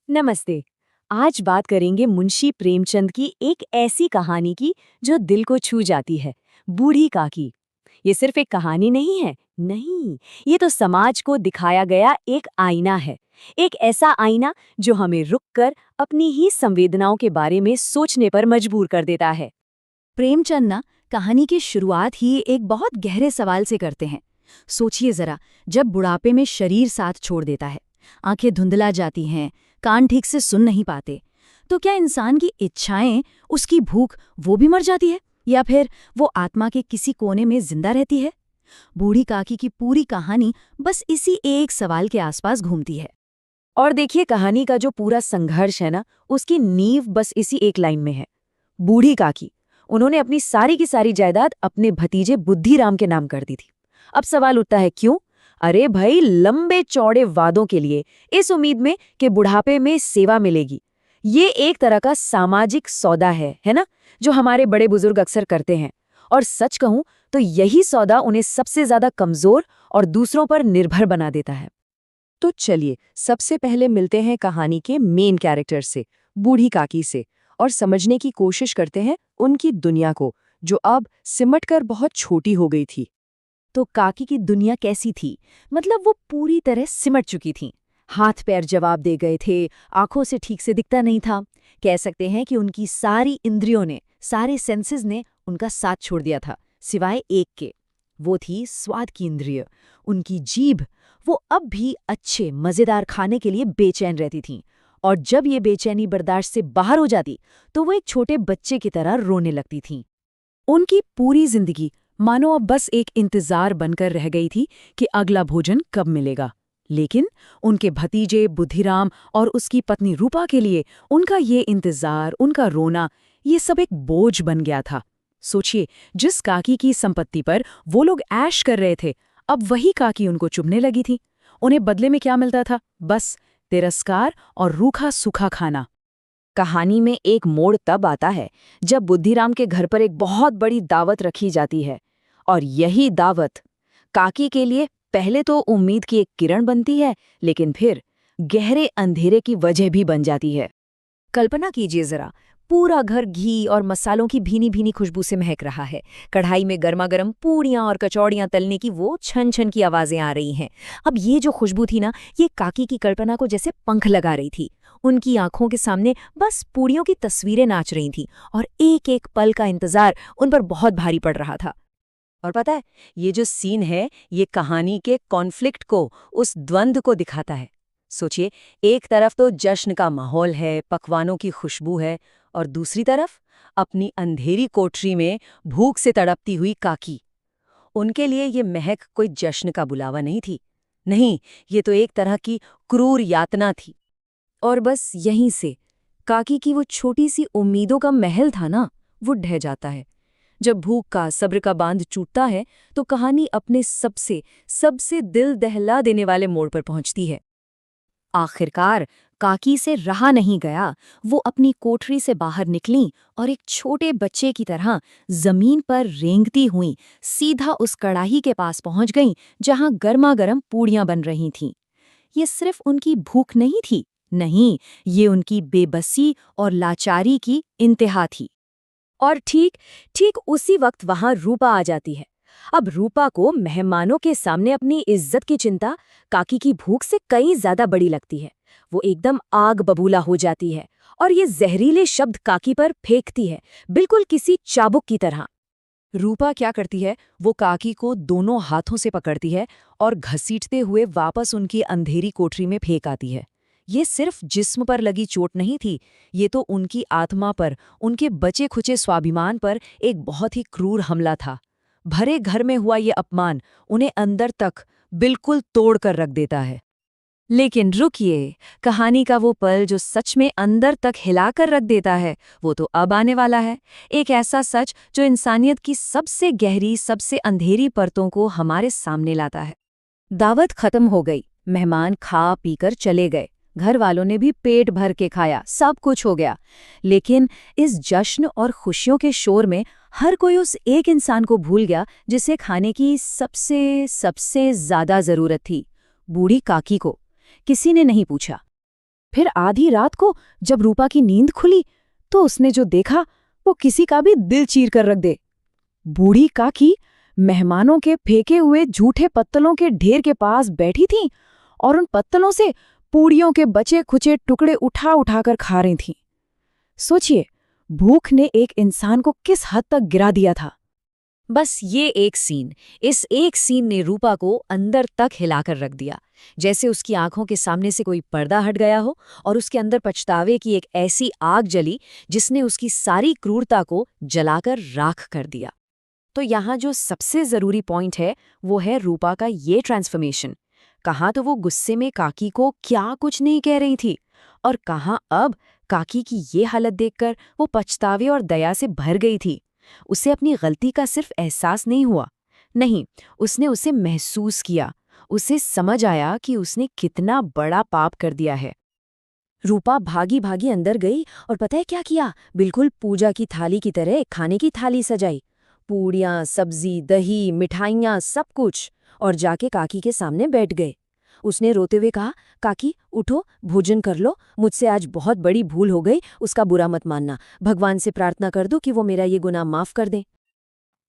नमस्ते। आज बात करेंगे मुंशी प्रेमचंद की एक ऐसी कहानी की जो दिल को छू जाती है, बूढ़ी काकी। ये सिर्फ एक कहानी नहीं है, नहीं, ये तो समाज को दिखाया गया एक आईना है। एक ऐसा आईना जो हमें रुककर अपनी ही संवेदनाओं के बारे में सोचने पर मजबूर कर देता है। प्रेमचंद ना कहानी की शुरुआत ही एक बहुत गहरे सवाल से करते हैं। सोचिए जरा, जब बुढ़ापे में शरीर साथ छोड़ देता है, आंखें धुंधला जाती हैं, कान ठीक से सुन नहीं पाते, तो क्या इंसान की इच्छाएं, उसकी भूख वो भी मर जाती है, या फिर वो आत्मा के किसी कोने में जिंदा रहती है? बूढ़ी काकी की पूरी कहानी बस इसी एक सवाल के आसपास घूमती है। और देखिए, कहानी का जो पूरा संघर्ष है ना, उसकी नींव बस इसी एक लाइन में है। बूढ़ी काकी, उन्होंने अपनी सारी की सारी जायदाद अपने भतीजे बुद्धिराम के नाम कर दी थी। अब सवाल उठता है, क्यों? अरे भाई, लंबे चौड़े वादों के लिए, इस उम्मीद में कि बुढ़ापे में सेवा मिलेगी। ये एक तरह का सामाजिक सौदा है ना, जो हमारे बड़े बुजुर्ग अक्सर करते हैं। और सच कहूं तो यही सौदा उन्हें सबसे ज्यादा कमजोर और दूसरों पर निर्भर बना देता है। तो चलिए, सबसे पहले मिलते हैं कहानी के मेन कैरेक्टर से, बूढ़ी काकी से, और समझने की कोशिश करते हैं उनकी दुनिया को, जो अब सिमटकर बहुत छोटी हो गई थी। तो काकी की दुनिया कैसी थी? मतलब वो पूरी तरह सिमट चुकी थी। हाथ पैर जवाब दे गए थे, आंखों से ठीक से दिखता नहीं था। कह सकते हैं कि उनकी सारी इंद्रियों ने, सारे सेंसेस ने उनका साथ छोड़ दिया था, सिवाय एक के। वो थी स्वाद की इंद्रिय, उनकी जीभ। वो अब भी अच्छे मज़ेदार खाने के लिए बेचैन रहती थीं, और जब ये बेचैनी बर्दाश्त से बाहर हो जाती तो वो एक छोटे बच्चे की तरह रोने लगती थीं। उनकी पूरी जिंदगी मानो अब बस एक इंतजार बनकर रह गई थी कि अगला भोजन कब मिलेगा। लेकिन उनके भतीजे बुद्धिराम और उसकी पत्नी रूपा के लिए उनका ये इंतजार, उनका रोना, ये सब एक बोझ बन गया था। सोचिए, जिस काकी की संपत्ति पर वो लोग ऐश कर रहे थे, अब वही काकी उनको चुभने लगी थी। उन्हें बदले में क्या मिलता था? बस तिरस्कार और रूखा सूखा खाना। कहानी में एक मोड़ तब आता है जब बुद्धिराम के घर पर एक बहुत बड़ी दावत रखी जाती है। और यही दावत काकी के लिए पहले तो उम्मीद की एक किरण बनती है, लेकिन फिर गहरे अंधेरे की वजह भी बन जाती है। कल्पना कीजिए जरा, पूरा घर घी और मसालों की भीनी भीनी खुशबू से महक रहा है। कढ़ाई में गर्मा गर्म पूड़ियां और कचौड़ियां तलने की वो छन छन की आवाजें आ रही हैं। अब ये जो खुशबू थी ना, ये काकी की कल्पना को जैसे पंख लगा रही थी। उनकी आंखों के सामने बस पूड़ियों की तस्वीरें नाच रही थीं, और एक एक पल का इंतजार उन पर बहुत भारी पड़ रहा था। और पता है, ये जो सीन है, ये कहानी के कॉन्फ्लिक्ट को, उस द्वंद्व को दिखाता है। सोचिए, एक तरफ तो जश्न का माहौल है, पकवानों की खुशबू है, और दूसरी तरफ अपनी अंधेरी कोठरी में भूख से तड़पती हुई काकी। उनके लिए ये महक कोई जश्न का बुलावा नहीं थी। नहीं, ये तो एक तरह की क्रूर यातना थी। और बस यहीं से काकी की वो छोटी सी उम्मीदों का महल था ना, वो ढह जाता है। जब भूख का, सब्र का बांध टूटता है, तो कहानी अपने सबसे सबसे दिल दहला देने वाले मोड़ पर पहुंचती है। आखिरकार काकी से रहा नहीं गया। वो अपनी कोठरी से बाहर निकलीं और एक छोटे बच्चे की तरह जमीन पर रेंगती हुई सीधा उस कड़ाही के पास पहुंच गईं, जहां गर्मा गर्म पूड़ियां बन रही थीं। ये सिर्फ उनकी भूख नहीं थी, नहीं, ये उनकी बेबसी और लाचारी की इंतहा थी। और ठीक ठीक उसी वक्त वहां रूपा आ जाती है। अब रूपा को मेहमानों के सामने अपनी इज्जत की चिंता काकी की भूख से कहीं ज्यादा बड़ी लगती है। वो एकदम आग बबूला हो जाती है और ये जहरीले शब्द काकी पर फेंकती है, बिल्कुल किसी चाबुक की तरह। रूपा क्या करती है, वो काकी को दोनों हाथों से पकड़ती है और घसीटते हुए वापस उनकी अंधेरी कोठरी में फेंक आती है। ये सिर्फ जिस्म पर लगी चोट नहीं थी, ये तो उनकी आत्मा पर, उनके बचे खुचे स्वाभिमान पर एक बहुत ही क्रूर हमला था। भरे घर में हुआ ये अपमान उन्हें अंदर तक बिल्कुल तोड़ कर रख देता है। लेकिन रुकिए, कहानी का वो पल जो सच में अंदर तक हिलाकर रख देता है, वो तो अब आने वाला है। एक ऐसा सच जो इंसानियत की सबसे गहरी, सबसे अंधेरी परतों को हमारे सामने लाता है। दावत खत्म हो गई, मेहमान खा पीकर चले गए, घर वालों ने भी पेट भर के खाया, सब कुछ हो गया। लेकिन इस जश्न और खुशियों के शोर में हर कोई उस एक इंसान को भूल गया जिसे खाने की सबसे सबसे ज्यादा जरूरत थी, बूढ़ी काकी को। किसी ने नहीं पूछा। फिर आधी रात को जब रूपा की नींद खुली तो उसने जो देखा वो किसी का भी दिल चीर कर रख दे। बूढ़ी काकी मेहमानों के फेंके हुए झूठे पत्तलों के ढेर के पास बैठी थीं और उन पत्तलों से पूड़ियों के बचे खुचे टुकड़े उठा उठाकर खा रही थीं। सोचिए, भूख ने एक इंसान को किस हद तक गिरा दिया था। बस ये एक सीन, इस एक सीन ने रूपा को अंदर तक हिलाकर रख दिया, जैसे उसकी आंखों के सामने से कोई पर्दा हट गया हो और उसके अंदर पछतावे की एक ऐसी आग जली जिसने उसकी सारी क्रूरता को जलाकर राख कर दिया। तो यहाँ जो सबसे ज़रूरी पॉइंट है वो है रूपा का ये ट्रांसफॉर्मेशन। कहाँ तो वो गुस्से में काकी को क्या कुछ नहीं कह रही थी, और कहाँ अब काकी की ये हालत देखकर वो पछतावे और दया से भर गई थी। उसे अपनी गलती का सिर्फ एहसास नहीं हुआ, नहीं, उसने उसे महसूस किया। उसे समझ आया कि उसने कितना बड़ा पाप कर दिया है। रूपा भागी भागी अंदर गई और पता है क्या किया? बिल्कुल पूजा की थाली की तरह खाने की थाली सजाई, पूड़ियाँ, सब्जी, दही, मिठाइयाँ, सब कुछ, और जाके काकी के सामने बैठ गए। उसने रोते हुए कहा, काकी उठो, भोजन कर लो, मुझसे आज बहुत बड़ी भूल हो गई, उसका बुरा मत मानना, भगवान से प्रार्थना कर दो कि वो मेरा ये गुनाह माफ कर दें।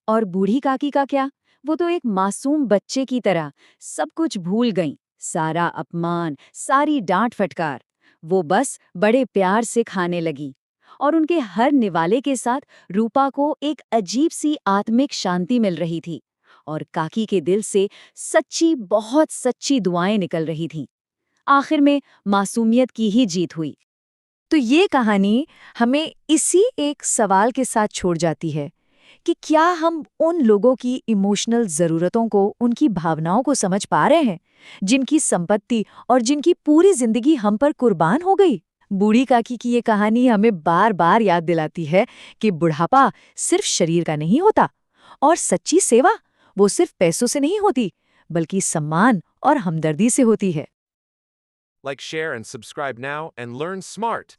और बूढ़ी काकी का क्या? वो तो एक मासूम बच्चे की तरह सब कुछ भूल गईं, सारा अपमान, सारी डांट फटकार। वो बस बड़े प्यार से खाने लगी, और उनके हर निवाले के साथ रूपा को एक अजीब सी आत्मिक शांति मिल रही थी, और काकी के दिल से सच्ची, बहुत सच्ची दुआएं निकल रही थीं। आखिर में मासूमियत की ही जीत हुई। तो ये कहानी हमें इसी एक सवाल के साथ छोड़ जाती है कि क्या हम उन लोगों की इमोशनल ज़रूरतों को, उनकी भावनाओं को समझ पा रहे हैं, जिनकी संपत्ति और जिनकी पूरी जिंदगी हम पर कुर्बान हो गई? बूढ़ी काकी की ये कहानी हमें बार बार याद दिलाती है कि बुढ़ापा सिर्फ शरीर का नहीं होता, और सच्ची सेवा वो सिर्फ पैसों से नहीं होती, बल्कि सम्मान और हमदर्दी से होती है। Like, share, and subscribe now and learn smart.